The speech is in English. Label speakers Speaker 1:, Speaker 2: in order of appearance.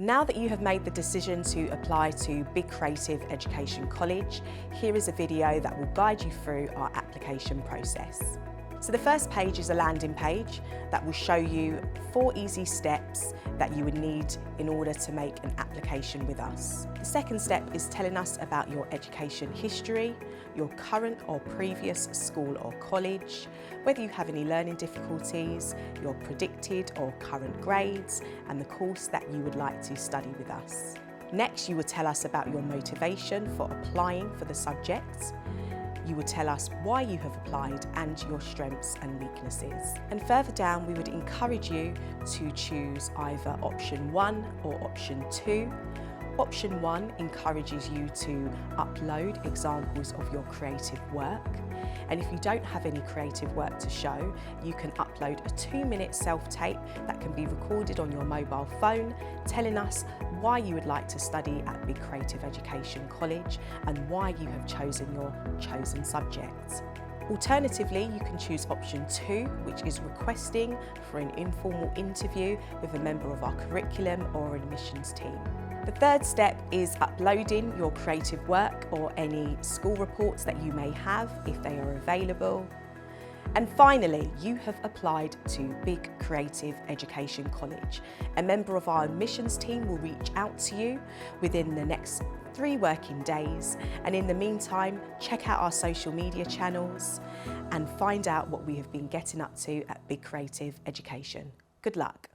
Speaker 1: Now that you have made the decision to apply to Big Creative Education College, here is a video that will guide you through our application process. So the first page is a landing page that will show you 4 easy steps that you would need in order to make an application with us. The second step is telling us about your education history, your current or previous school or college, whether you have any learning difficulties, your predicted or current grades, and the course that you would like to study with us. Next, you will tell us about your motivation for applying for the subject. You will tell us why you have applied and your strengths and weaknesses. And further down, we would encourage you to choose either option 1 or option 2. Option 1 encourages you to upload examples of your creative work. And if you don't have any creative work to show, you can upload a 2-minute self-tape that can be recorded on your mobile phone, telling us why you would like to study at Big Creative Education College and why you have chosen your chosen subject. Alternatively, you can choose option 2, which is requesting for an informal interview with a member of our curriculum or admissions team. The third step is uploading your creative work or any school reports that you may have if they are available. And finally, you have applied to Big Creative Education College. A member of our admissions team will reach out to you within the next 3 working days. And in the meantime, check out our social media channels and find out what we have been getting up to at Big Creative Education. Good luck.